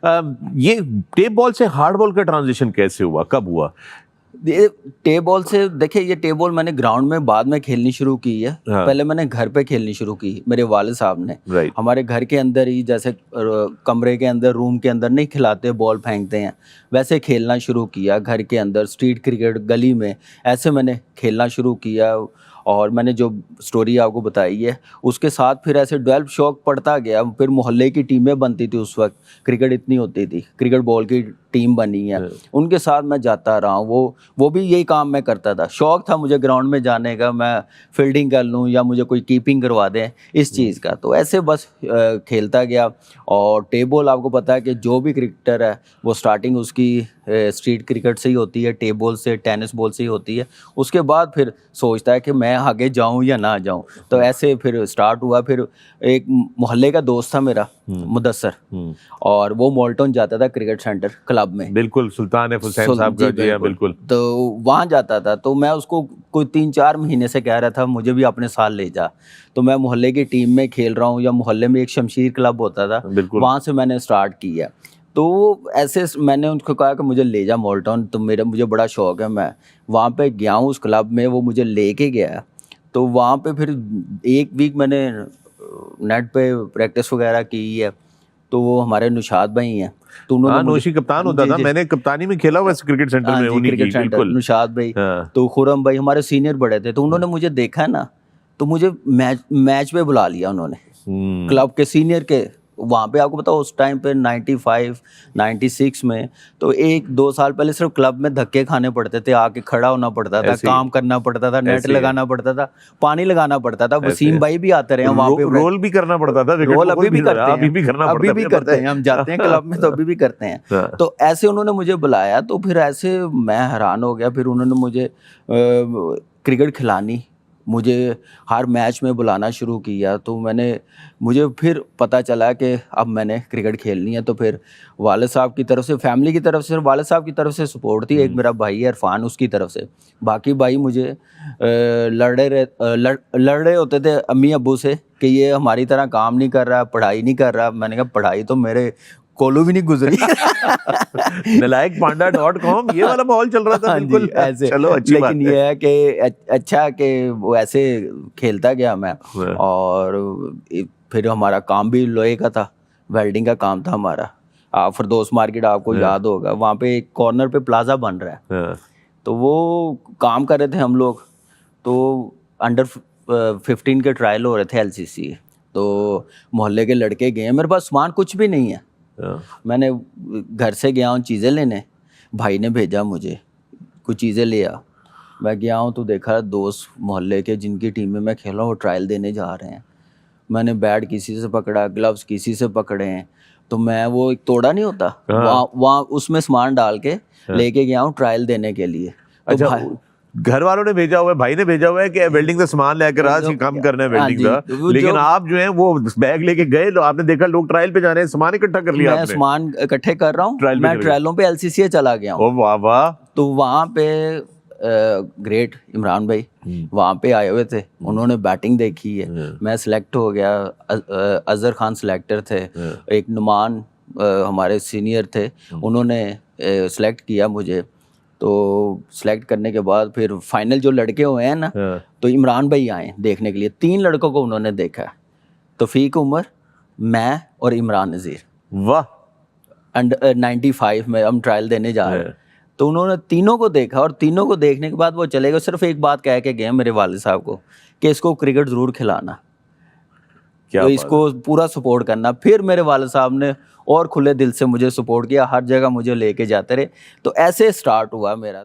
یہ tape ball سے hard ball کا ٹرانزیشن کیسے ہوا, کب ہوا؟ ٹیپ بال سے دیکھیں, یہ ٹیپ بال میں نے گراؤنڈ میں بعد میں کھیلنی شروع کی ہے. پہلے میں نے گھر پہ کھیلنی شروع کی, میرے والد صاحب نے. ہمارے گھر کے اندر ہی, جیسے کمرے کے اندر, روم کے اندر نہیں کھلاتے, بال پھینکتے ہیں, ویسے کھیلنا شروع کیا گھر کے اندر. اسٹریٹ کرکٹ گلی میں ایسے میں نے کھیلنا شروع کیا. اور میں نے جو سٹوری آپ کو بتائی ہے اس کے ساتھ پھر ایسے ڈیولپ شوق پڑتا گیا. پھر محلے کی ٹیمیں بنتی تھی اس وقت, کرکٹ اتنی ہوتی تھی, کرکٹ بال کی ٹیم بنی ہے, ان کے ساتھ میں جاتا رہا ہوں. وہ بھی یہی کام میں کرتا تھا. شوق تھا مجھے گراؤنڈ میں جانے کا, میں فیلڈنگ کر لوں یا مجھے کوئی کیپنگ کروا دیں اس چیز کا. تو ایسے بس کھیلتا گیا. اور ٹیپ بال آپ کو پتہ ہے کہ جو بھی کرکٹر ہے وہ سٹارٹنگ اس کی اسٹریٹ کرکٹ سے ہی ہوتی ہے, ٹیپ بال سے, ٹینس بال سے ہی ہوتی ہے. اس کے بعد پھر سوچتا ہے کہ میں آگے جاؤں یا نہ جاؤں. تو ایسے پھر سٹارٹ ہوا. پھر ایک محلے کا دوست تھا میرا, مدثر, اور وہ مولٹن جاتا تھا کرکٹ سینٹر کلب میں. بالکل, سلطان حسین صاحب کا, جی ہاں بالکل. تو وہاں جاتا تھا. تو میں اس کو کوئی 3-4 مہینے سے کہہ رہا تھا مجھے بھی اپنے ساتھ لے جا. تو میں محلے کی ٹیم میں کھیل رہا ہوں, یا محلے میں ایک شمشیر کلب ہوتا تھا, وہاں سے میں نے اسٹارٹ کیا. تو ایسے میں نے ان کو کہا کہ مجھے لے جا مولٹن, تو مجھے بڑا شوق ہے. میں وہاں پہ گیا ہوں اس کلب میں, وہ مجھے لے کے گیا. تو وہاں پہ پھر 1 ویک میں نے نیٹ پہ پریکٹس وغیرہ کی ہے. تو وہ ہمارے نوشاد بھائی ہیں, تو انہوں نے نوشی کپتان ہوتا تھا, میں نے کپتانی میں کھیلا ہوا کرکٹ سینٹر میں, انہی کی بالکل. نوشاد بھائی, تو خرم بھائی ہمارے سینئر بڑے تھے. تو انہوں نے مجھے دیکھا نا, تو مجھے میچ پہ بلا لیا انہوں نے, کلب کے سینئر کے. وہاں پہ آپ کو بتاؤ اس ٹائم پہ 95 96 میں, تو 1-2 سال پہلے صرف کلب میں دھکے کھانے پڑتے تھے, آ کے کھڑا ہونا پڑتا تھا, کام کرنا پڑتا تھا, نیٹ لگانا پڑتا تھا, پانی لگانا پڑتا تھا. وسیم بھائی بھی آتے رہے ہیں وہاں پہ, رول بھی کرنا پڑتا تھا. رول ابھی بھی کرتے ہیں, ہم جاتے ہیں کلب میں تو ابھی بھی کرتے ہیں. تو ایسے انہوں نے مجھے بلایا. تو پھر ایسے میں حیران ہو گیا. پھر انہوں نے مجھے کرکٹ کھلانی, مجھے ہر میچ میں بلانا شروع کیا. تو مجھے پھر پتہ چلا کہ اب میں نے کرکٹ کھیلنی ہے. تو پھر والد صاحب کی طرف سے, فیملی کی طرف سے, والد صاحب کی طرف سے سپورٹ تھی. ایک میرا بھائی ہے عرفان, اس کی طرف سے. باقی بھائی مجھے لڑ رہے ہوتے تھے امی ابو سے کہ یہ ہماری طرح کام نہیں کر رہا, پڑھائی نہیں کر رہا. میں نے کہا پڑھائی تو میرے کولو بھی نہیں گزری. nalaikpanda.com یہ والا ماحول چل رہا تھا بالکل. چلو اچھی بات ہے. لیکن یہ ہے کہ اچھا کہ وہ ایسے کھیلتا گیا میں. اور پھر ہمارا کام بھی لوہے کا تھا, ویلڈنگ کا کام تھا ہمارا. فردوس مارکیٹ آپ کو یاد ہوگا, وہاں پہ ایک کارنر پہ پلازا بن رہا ہے. تو وہ کام کر رہے تھے ہم لوگ. تو انڈر 15 کے ٹرائل ہو رہے تھے LCC. تو محلے کے لڑکے گئے, میرے پاس سامان کچھ بھی نہیں ہے. میں نے گھر سے گیا ہوں چیزیں لینے, بھائی نے بھیجا مجھے کچھ چیزیں لے آ. میں گیا ہوں تو دیکھا دوست محلے کے جن کی ٹیم میں میں کھیل رہا ہوں وہ ٹرائل دینے جا رہے ہیں. میں نے بیٹ کسی سے پکڑا, گلوز کسی سے پکڑے ہیں. تو میں وہ ایک توڑا نہیں ہوتا, وہاں اس میں سامان ڈال کے لے کے گیا ہوں ٹرائل دینے کے لیے. اچھا, گھر والوں نے بھیجا ہوا ہے, بھائی نے بھیجا ہوا ہے کہ ویلڈنگ کا سامان لے کر آج کام کرنا ہے ویلڈنگ کا, لیکن آپ جو ہیں وہ بیگ لے کے گئے, آپ نے دیکھا لوگ ٹرائل پہ جا رہے ہیں, سامان اکٹھا کر لیا. میں سامان اکٹھے کر رہا ہوں, میں ٹرائلوں پہ LCC چلا گیا ہوں. واہ واہ. تو وہاں پہ گریٹ عمران بھائی وہاں پہ آئے ہوئے تھے, انہوں نے بیٹنگ دیکھی ہے, میں سلیکٹ ہو گیا. اظہر خان سلیکٹر تھے, ایک نعمان ہمارے سینئر تھے, انہوں نے سلیکٹ کیا مجھے. تو سلیکٹ کرنے کے بعد پھر فائنل جو لڑکے ہوئے ہیں نا, تو عمران بھائی آئے دیکھنے کے لیے. 3 لڑکوں کو انہوں نے دیکھا, توفیق عمر, میں اور عمران نذیر. واہ. انڈر 95 میں ہم ٹرائل دینے جا رہے ہیں. تو انہوں نے تینوں کو دیکھا, اور تینوں کو دیکھنے کے بعد وہ چلے گئے. صرف ایک بات کہہ کے گئے میرے والد صاحب کو کہ اس کو کرکٹ ضرور کھلانا, تو اس کو پورا سپورٹ کرنا. پھر میرے والد صاحب نے اور کھلے دل سے مجھے سپورٹ کیا, ہر جگہ مجھے لے کے جاتے رہے. تو ایسے سٹارٹ ہوا میرا.